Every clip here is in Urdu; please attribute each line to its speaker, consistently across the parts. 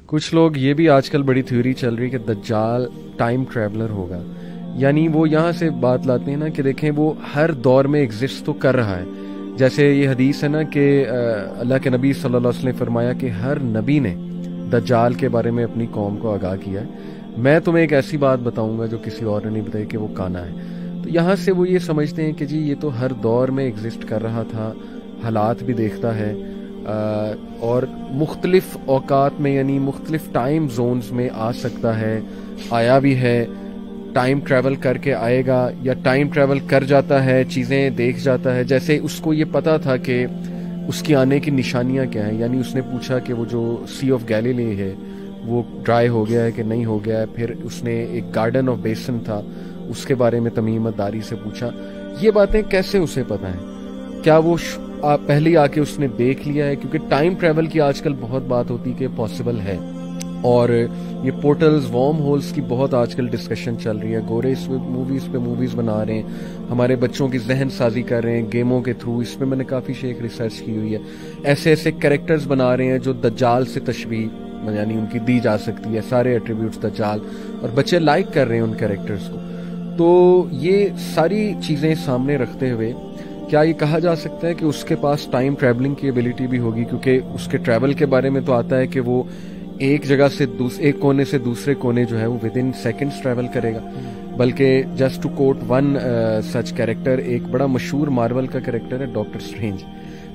Speaker 1: کچھ لوگ یہ بھی آج کل بڑی تھیوری چل رہی کہ دجال ٹائم ٹریولر ہوگا. یعنی وہ یہاں سے بات لاتے ہیں نا کہ دیکھیں وہ ہر دور میں ایگزسٹ تو کر رہا ہے. جیسے یہ حدیث ہے نا کہ اللہ کے نبی صلی اللہ علیہ وسلم نے فرمایا کہ ہر نبی نے دجال کے بارے میں اپنی قوم کو آگاہ کیا ہے. میں تمہیں ایک ایسی بات بتاؤں گا جو کسی اور نے نہیں بتائی کہ وہ کانا ہے. تو یہاں سے وہ یہ سمجھتے ہیں کہ جی یہ تو ہر دور میں ایگزسٹ کر رہا تھا, حالات بھی دیکھتا ہے اور مختلف اوقات میں یعنی مختلف ٹائم زونز میں آ سکتا ہے, آیا بھی ہے, ٹائم ٹریول کر کے آئے گا یا ٹائم ٹریول کر جاتا ہے, چیزیں دیکھ جاتا ہے. جیسے اس کو یہ پتا تھا کہ اس کی آنے کی نشانیاں کیا ہیں. یعنی اس نے پوچھا کہ وہ جو سی آف گیلیلی ہے وہ ڈرائی ہو گیا ہے کہ نہیں ہو گیا ہے. پھر اس نے ایک گارڈن آف بیسن تھا اس کے بارے میں تمیمت داری سے پوچھا. یہ باتیں کیسے اسے پتہ ہیں؟ کیا وہ پہلے آ کے اس نے دیکھ لیا ہے؟ کیونکہ ٹائم ٹریول کی آج کل بہت بات ہوتی کہ پاسبل ہے, اور یہ پورٹلز وارم ہولز کی بہت آج کل ڈسکشن چل رہی ہے. گورے اس میں موویز پہ موویز بنا رہے ہیں, ہمارے بچوں کی ذہن سازی کر رہے ہیں گیموں کے تھرو. اس پہ میں نے کافی شیخ ریسرچ کی ہوئی ہے. ایسے ایسے کریکٹرز بنا رہے ہیں جو دجال سے تشبیہ یعنی ان کی دی جا سکتی ہے, سارے ایٹریبیوٹس دجال, اور بچے لائک کر رہے ہیں ان کریکٹرز کو. تو یہ ساری چیزیں سامنے رکھتے ہوئے کیا یہ کہا جا سکتا ہے کہ اس کے پاس ٹائم ٹریولنگ کی ایبلٹی بھی ہوگی؟ کیونکہ اس کے ٹریول کے بارے میں تو آتا ہے کہ وہ ایک جگہ سے ایک کونے سے دوسرے کونے جو ہے وہ ود ان سیکنڈز ٹریول کرے گا. بلکہ just to quote one such character, ایک بڑا مشہور مارول کا کیریکٹر ہے ڈاکٹر اسٹرینج.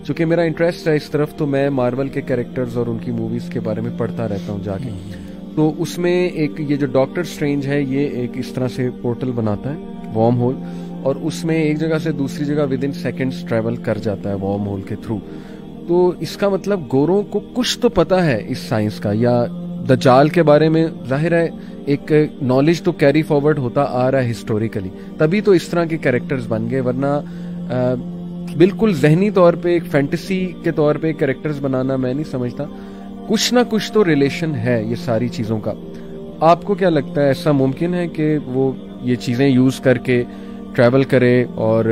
Speaker 1: چونکہ میرا انٹرسٹ ہے اس طرف تو میں مارول کے کیریکٹرز اور ان کی موویز کے بارے میں پڑھتا رہتا ہوں جا کے. تو اس میں ایک یہ جو ڈاکٹر اسٹرینج ہے یہ ایک اس طرح سے پورٹل بناتا ہے وارم ہول, اور اس میں ایک جگہ سے دوسری جگہ ود ان سیکنڈز ٹریول کر جاتا ہے وارم ہول کے تھرو. تو اس کا مطلب گوروں کو کچھ تو پتا ہے اس سائنس کا, یا دجال کے بارے میں ظاہر ہے ایک نالج تو کیری فارورڈ ہوتا آ رہا ہے ہسٹوریکلی, تبھی تو اس طرح کے کیریکٹرز بن گئے. ورنہ بالکل ذہنی طور پہ ایک فینٹیسی کے طور پہ کیریکٹرز بنانا میں نہیں سمجھتا. کچھ نہ کچھ تو ریلیشن ہے یہ ساری چیزوں کا. آپ کو کیا لگتا ہے ایسا ممکن ہے کہ وہ یہ چیزیں یوز کر کے ٹریول کرے اور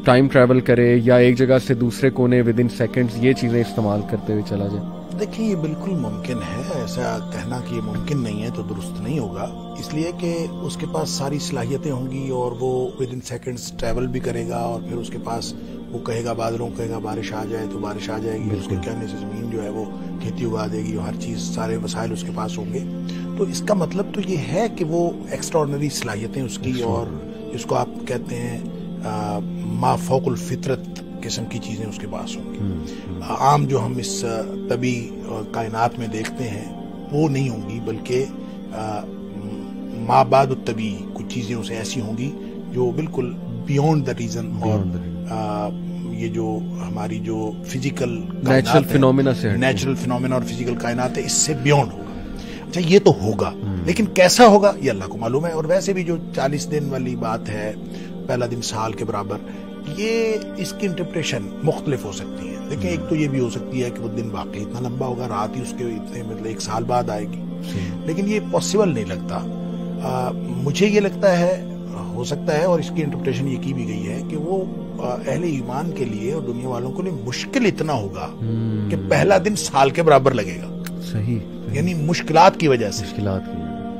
Speaker 1: ٹائم ٹریول کرے, یا ایک جگہ سے دوسرے کونے ود ان سیکنڈز یہ چیزیں استعمال کرتے ہوئے چلا جائے؟
Speaker 2: دیکھیں یہ بالکل ممکن ہے. ایسا کہنا کہ یہ ممکن نہیں ہے تو درست نہیں ہوگا, اس لیے کہ اس کے پاس ساری صلاحیتیں ہوں گی اور وہ ود ان سیکنڈز ٹریول بھی کرے گا. اور پھر اس کے پاس وہ کہے گا بادلوں کو کہے گا بارش آ جائے تو بارش آ جائے گی, اس کے کہنے سے زمین جو ہے وہ کھیتی اگا دے گی, ہر چیز سارے وسائل اس کے پاس ہوں گے. تو اس کا مطلب تو یہ ہے کہ وہ ایکسٹراڈنری صلاحیتیں اس کی, اور اس کو آپ کہتے ہیں ما فوق الفطرت قسم کی چیزیں اس کے پاس ہوں گی. عام جو ہم اس طبی کائنات میں دیکھتے ہیں وہ نہیں ہوں گی, بلکہ ما بعد الطبی کچھ چیزیں اسے ایسی ہوں گی جو بالکل بیونڈ دا ریزن, اور یہ جو ہماری جو فزیکل
Speaker 1: نیچرل
Speaker 2: فینومینا اور فزیکل کائنات ہے اس سے بیونڈ ہوگا. اچھا یہ تو ہوگا, لیکن کیسا ہوگا یہ اللہ کو معلوم ہے. اور ویسے بھی جو 40 دن والی بات ہے, پہلا دن سال کے برابر, یہ اس کی انٹرپریشن مختلف ہو سکتی ہے. دیکھیں ایک تو یہ بھی ہو سکتی ہے کہ وہ دن واقعی اتنا لمبا ہوگا, رات ہی اس کے اتنے مطلب 1 سال بعد آئے گی, لیکن یہ پاسبل نہیں لگتا. مجھے یہ لگتا ہے ہو سکتا ہے, اور اس کی انٹرپریشن یہ کی بھی گئی ہے کہ وہ اہل ایمان کے لیے اور دنیا والوں کے لیے مشکل اتنا ہوگا کہ پہلا دن سال کے برابر لگے گا.
Speaker 1: صحیح,
Speaker 2: یعنی مشکلات کی وجہ سے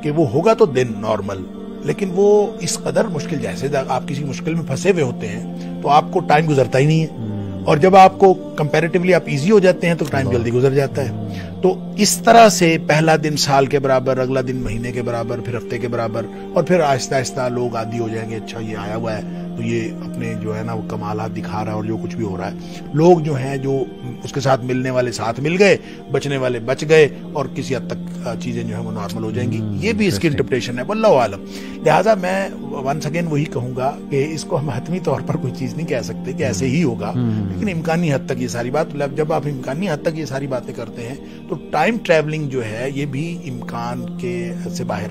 Speaker 2: کہ وہ ہوگا تو دن نارمل, لیکن وہ اس قدر مشکل, جیسے آپ کسی مشکل میں پھنسے ہوئے ہوتے ہیں تو آپ کو ٹائم گزرتا ہی نہیں ہے, اور جب آپ کو کمپیریٹیولی آپ ایزی ہو جاتے ہیں تو ٹائم جلدی گزر جاتا ہے. تو اس طرح سے پہلا دن سال کے برابر, اگلا دن مہینے کے برابر, پھر ہفتے کے برابر, اور پھر آہستہ آہستہ لوگ عادی ہو جائیں گے. اچھا یہ آیا ہوا ہے تو یہ اپنے جو ہے نا وہ کمالات دکھا رہا ہے, اور جو کچھ بھی ہو رہا ہے, لوگ جو ہیں جو اس کے ساتھ ملنے والے ساتھ مل گئے, بچنے والے بچ گئے, اور کسی حد تک چیزیں جو ہیں وہ نارمل ہو جائیں گی. یہ بھی اس کی انٹرپریشن ہے, واللہ عالم. لہٰذا میں ونس اگین وہی کہوں گا کہ اس کو ہم حتمی طور پر کوئی چیز نہیں کہہ سکتے کہ ایسے ہی ہوگا, لیکن امکانی حد تک یہ ساری بات, جب آپ امکانی حد تک یہ ساری باتیں کرتے ہیں تو ٹائم ٹریولنگ جو ہے یہ بھی امکان کے سے باہر